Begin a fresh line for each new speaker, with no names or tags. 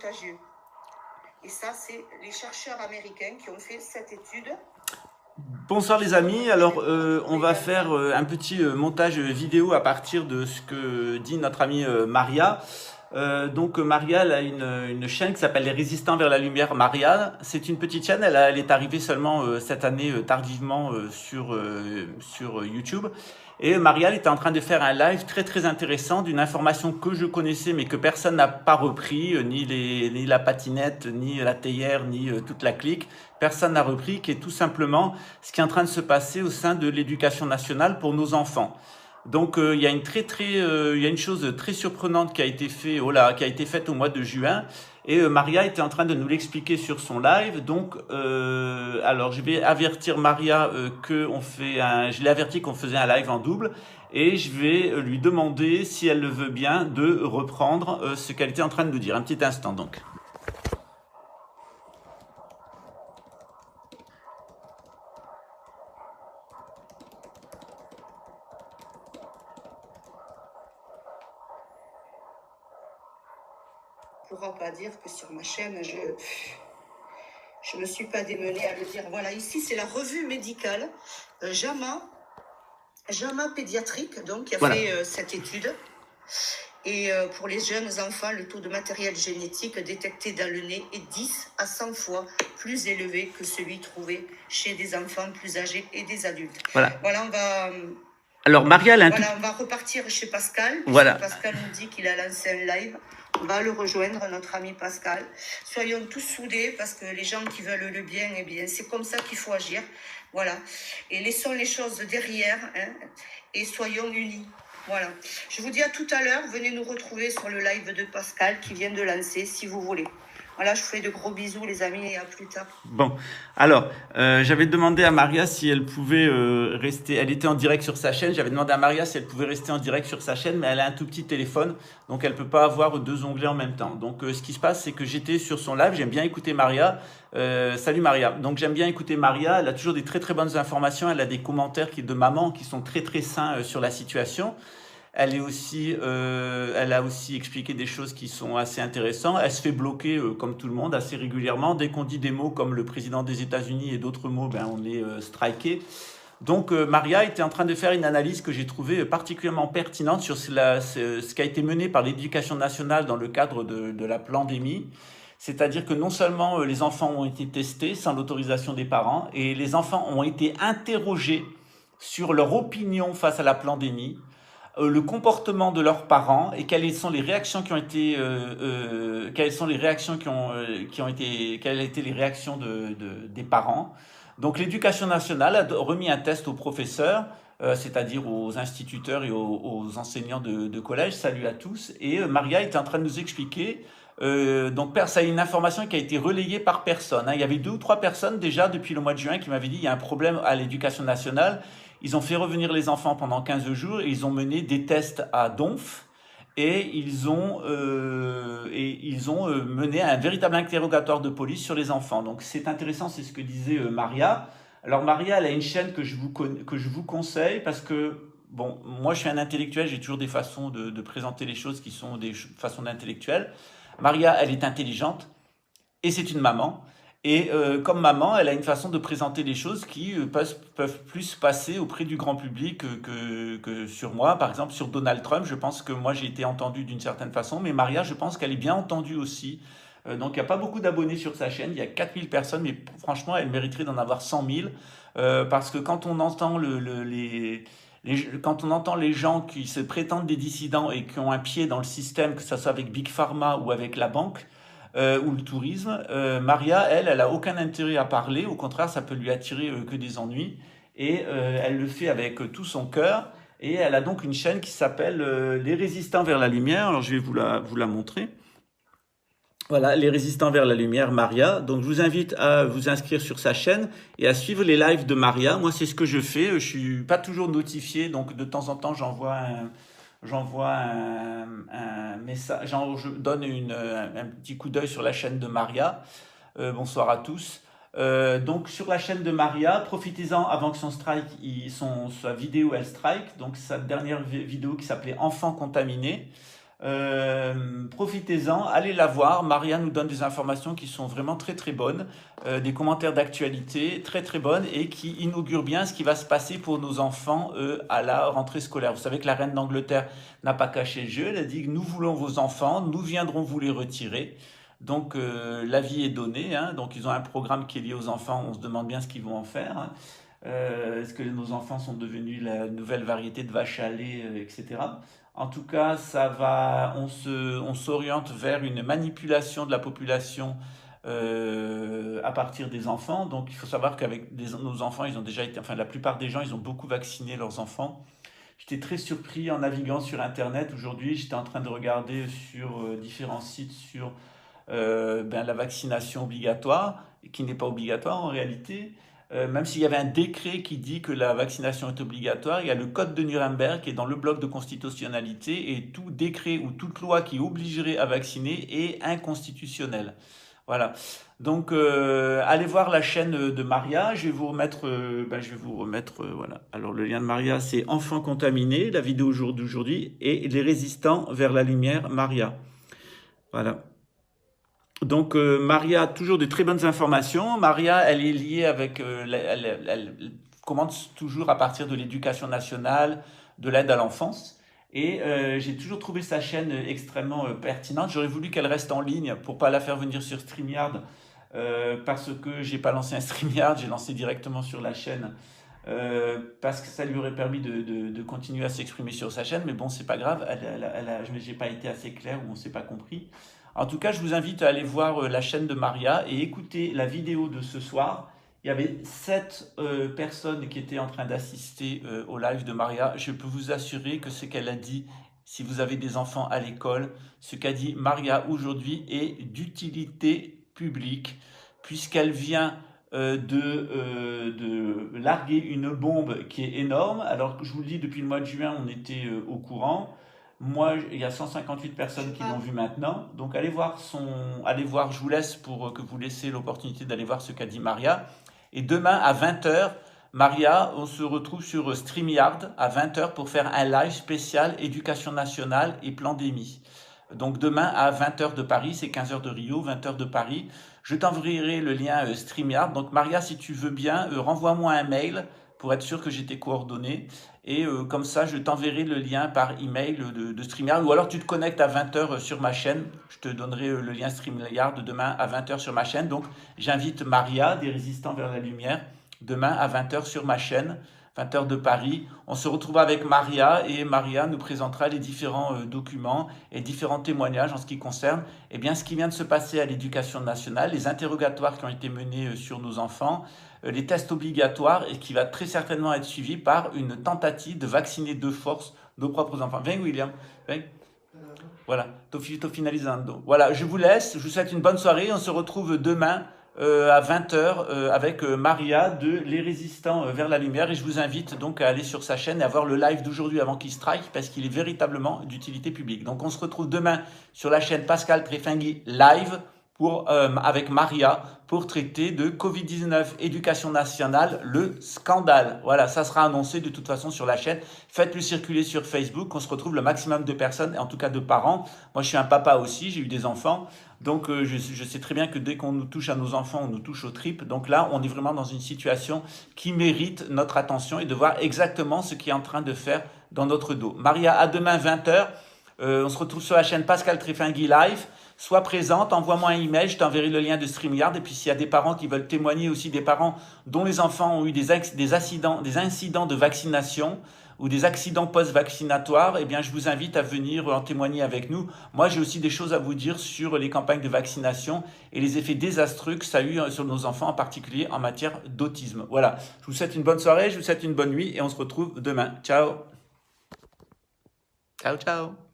contagieux. Et ça, c'est les chercheurs américains qui ont fait cette étude.
Bonsoir les amis, alors on va faire un petit montage vidéo à partir de ce que dit notre amie Maria. Donc Maria, elle a une chaîne qui s'appelle Les Résistants vers la Lumière Maria. C'est une petite chaîne, elle est arrivée seulement cette année tardivement sur YouTube. Et Maria, elle était en train de faire un live très intéressant d'une information que je connaissais mais que personne n'a pas repris, ni la patinette, ni la théière, ni toute la clique. Personne n'a repris, qui est tout simplement ce qui est en train de se passer au sein de l'éducation nationale pour nos enfants. Donc il y a une chose très surprenante qui a été faite au mois de juin, et Maria était en train de nous l'expliquer sur son live. Donc alors je vais avertir Maria je l'ai averti qu'on faisait un live en double, et je vais lui demander si elle le veut bien de reprendre ce qu'elle était en train de nous dire. Un petit instant donc.
Je ne pourrais pas dire que sur ma chaîne, je ne me suis pas démenée à le dire. Voilà, ici, c'est la revue médicale JAMA pédiatrique, donc, qui a fait cette étude. Et pour les jeunes enfants, le taux de matériel génétique détecté dans le nez est 10 à 100 fois plus élevé que celui trouvé chez des enfants plus âgés et des adultes. Voilà, on va...
Alors, Maria,
on va repartir chez Pascal.
Voilà.
Pascal nous dit qu'il a lancé un live. On va le rejoindre, notre ami Pascal. Soyons tous soudés, parce que les gens qui veulent le bien, eh bien, c'est comme ça qu'il faut agir. Voilà. Et laissons les choses derrière, hein, et soyons unis. Voilà. Je vous dis à tout à l'heure. Venez nous retrouver sur le live de Pascal qui vient de lancer, si vous voulez. Voilà, je vous fais de gros bisous, les amis, et à plus tard.
Bon, alors, j'avais demandé à Maria si elle pouvait rester... Elle était en direct sur sa chaîne. J'avais demandé à Maria si elle pouvait rester en direct sur sa chaîne, mais elle a un tout petit téléphone, donc elle ne peut pas avoir deux onglets en même temps. Donc, ce qui se passe, c'est que j'étais sur son live. J'aime bien écouter Maria. Salut Maria. Donc, j'aime bien écouter Maria. Elle a toujours des très bonnes informations. Elle a des commentaires de maman qui sont très sains sur la situation. Elle a aussi expliqué des choses qui sont assez intéressantes. Elle se fait bloquer, comme tout le monde, assez régulièrement. Dès qu'on dit des mots comme le président des États-Unis et d'autres mots, on est striké. Donc, Maria était en train de faire une analyse que j'ai trouvée particulièrement pertinente sur ce qui a été mené par l'éducation nationale dans le cadre de la pandémie. C'est-à-dire que non seulement les enfants ont été testés sans l'autorisation des parents, et les enfants ont été interrogés sur leur opinion face à la pandémie, le comportement de leurs parents, et quelles sont les réactions qui ont été quelles étaient les réactions des parents. Donc l'éducation nationale a remis un test aux professeurs, c'est-à-dire aux instituteurs et aux enseignants de collège. Salut à tous. Et Maria était en train de nous expliquer. Donc ça, une information qui a été relayée par personne, hein. Il y avait 2 ou 3 personnes déjà depuis le mois de juin qui m'avaient dit il y a un problème à l'éducation nationale. Ils ont fait revenir les enfants pendant 15 jours et ils ont mené des tests à Donf, et ils ont mené un véritable interrogatoire de police sur les enfants. Donc c'est intéressant, c'est ce que disait Maria. Alors Maria, elle a une chaîne que je vous conseille, parce que, bon, moi je suis un intellectuel, j'ai toujours des façons de présenter les choses qui sont des façons d'intellectuel. Maria, elle est intelligente, et c'est une maman. Et comme maman, elle a une façon de présenter les choses qui peuvent plus passer auprès du grand public que sur moi. Par exemple, sur Donald Trump, je pense que moi j'ai été entendu d'une certaine façon, mais Maria, je pense qu'elle est bien entendue aussi. Donc il n'y a pas beaucoup d'abonnés sur sa chaîne, il y a 4000 personnes, mais franchement, elle mériterait d'en avoir 100 000. Parce que quand on entend quand on entend les gens qui se prétendent des dissidents et qui ont un pied dans le système, que ce soit avec Big Pharma ou avec la banque, ou le tourisme, Maria, elle a aucun intérêt à parler. Au contraire, ça peut lui attirer que des ennuis. Et elle le fait avec tout son cœur. Et elle a donc une chaîne qui s'appelle Les Résistants vers la Lumière. Alors, je vais vous la montrer. Voilà, Les Résistants vers la Lumière, Maria. Donc, je vous invite à vous inscrire sur sa chaîne et à suivre les lives de Maria. Moi, c'est ce que je fais. Je ne suis pas toujours notifié. Donc, de temps en temps, j'envoie un message, je donne un petit coup d'œil sur la chaîne de Maria. Bonsoir à tous. Donc sur la chaîne de Maria, profitez-en avant que sa vidéo elle strike. Donc sa dernière vidéo qui s'appelait Enfants contaminés. Profitez-en, allez la voir. Maria nous donne des informations qui sont vraiment très très bonnes, des commentaires d'actualité très très bonnes et qui inaugurent bien ce qui va se passer pour nos enfants à la rentrée scolaire. Vous savez que la reine d'Angleterre n'a pas caché le jeu, elle a dit que nous voulons vos enfants, nous viendrons vous les retirer. Donc l'avis est donné, hein. Donc ils ont un programme qui est lié aux enfants, on se demande bien ce qu'ils vont en faire, hein. Est-ce que nos enfants sont devenus la nouvelle variété de vache à lait, etc. En tout cas, on s'oriente vers une manipulation de la population à partir des enfants. Donc, il faut savoir qu'avec nos enfants, ils ont déjà été, enfin, la plupart des gens, ils ont beaucoup vacciné leurs enfants. J'étais très surpris en naviguant sur Internet. Aujourd'hui, j'étais en train de regarder sur différents sites sur la vaccination obligatoire, qui n'est pas obligatoire en réalité. Même s'il y avait un décret qui dit que la vaccination est obligatoire, il y a le code de Nuremberg qui est dans le bloc de constitutionnalité et tout décret ou toute loi qui obligerait à vacciner est inconstitutionnel. Voilà. Donc, allez voir la chaîne de Maria. Je vais vous remettre, voilà. Alors, le lien de Maria, c'est Enfants contaminés, la vidéo d'aujourd'hui, et les résistants vers la lumière, Maria. Voilà. Donc, Maria a toujours de très bonnes informations. Maria, elle est liée avec, elle commande toujours à partir de l'éducation nationale, de l'aide à l'enfance. Et j'ai toujours trouvé sa chaîne extrêmement pertinente. J'aurais voulu qu'elle reste en ligne pour pas la faire venir sur StreamYard parce que j'ai pas lancé un StreamYard, j'ai lancé directement sur la chaîne parce que ça lui aurait permis de continuer à s'exprimer sur sa chaîne. Mais bon, c'est pas grave, j'ai pas été assez clair ou on s'est pas compris. En tout cas, je vous invite à aller voir la chaîne de Maria et écouter la vidéo de ce soir. Il y avait 7 personnes qui étaient en train d'assister au live de Maria. Je peux vous assurer que ce qu'elle a dit, si vous avez des enfants à l'école, ce qu'a dit Maria aujourd'hui est d'utilité publique, puisqu'elle vient de larguer une bombe qui est énorme. Alors que je vous le dis, depuis le mois de juin, on était au courant. Moi, il y a 158 personnes qui l'ont vu maintenant. Donc, allez voir, je vous laisse pour que vous laissiez l'opportunité d'aller voir ce qu'a dit Maria. Et demain, à 20h, Maria, on se retrouve sur StreamYard à 20h pour faire un live spécial éducation nationale et pandémie. Donc, demain, à 20h de Paris, c'est 15h de Rio, 20h de Paris. Je t'enverrai le lien StreamYard. Donc, Maria, si tu veux bien, renvoie-moi un mail pour être sûr que j'ai tes coordonnées. Et comme ça, je t'enverrai le lien par email de StreamYard. Ou alors, tu te connectes à 20h sur ma chaîne. Je te donnerai le lien StreamYard demain à 20h sur ma chaîne. Donc, j'invite Maria, des Résistants vers la Lumière, demain à 20h sur ma chaîne, 20h de Paris. On se retrouvera avec Maria et Maria nous présentera les différents documents et différents témoignages en ce qui concerne ce qui vient de se passer à l'éducation nationale, les interrogatoires qui ont été menés sur nos enfants, les tests obligatoires et qui va très certainement être suivi par une tentative de vacciner de force nos propres enfants. Viens William, viens. Voilà, tô finalizando. Voilà, je vous laisse, je vous souhaite une bonne soirée. On se retrouve demain à 20h avec Maria de Les Résistants vers la Lumière. Et je vous invite donc à aller sur sa chaîne et à voir le live d'aujourd'hui avant qu'il strike parce qu'il est véritablement d'utilité publique. Donc on se retrouve demain sur la chaîne Pascal Trefengui live avec Maria pour traiter de Covid-19, éducation nationale, le scandale. Voilà, ça sera annoncé de toute façon sur la chaîne. Faites-le circuler sur Facebook, on se retrouve le maximum de personnes, en tout cas de parents. Moi, je suis un papa aussi, j'ai eu des enfants. Donc, je sais très bien que dès qu'on nous touche à nos enfants, on nous touche aux tripes. Donc là, on est vraiment dans une situation qui mérite notre attention et de voir exactement ce qui est en train de faire dans notre dos. Maria, à demain 20h. On se retrouve sur la chaîne Pascal Trefengui Live. Sois présente, envoie-moi un email, je t'enverrai le lien de StreamYard. Et puis s'il y a des parents qui veulent témoigner aussi, des parents dont les enfants ont eu des incidents de vaccination ou des accidents post-vaccinatoires, eh bien je vous invite à venir en témoigner avec nous. Moi j'ai aussi des choses à vous dire sur les campagnes de vaccination et les effets désastreux que ça a eu sur nos enfants, en particulier en matière d'autisme. Voilà, je vous souhaite une bonne soirée, je vous souhaite une bonne nuit et on se retrouve demain. Ciao. Ciao, ciao.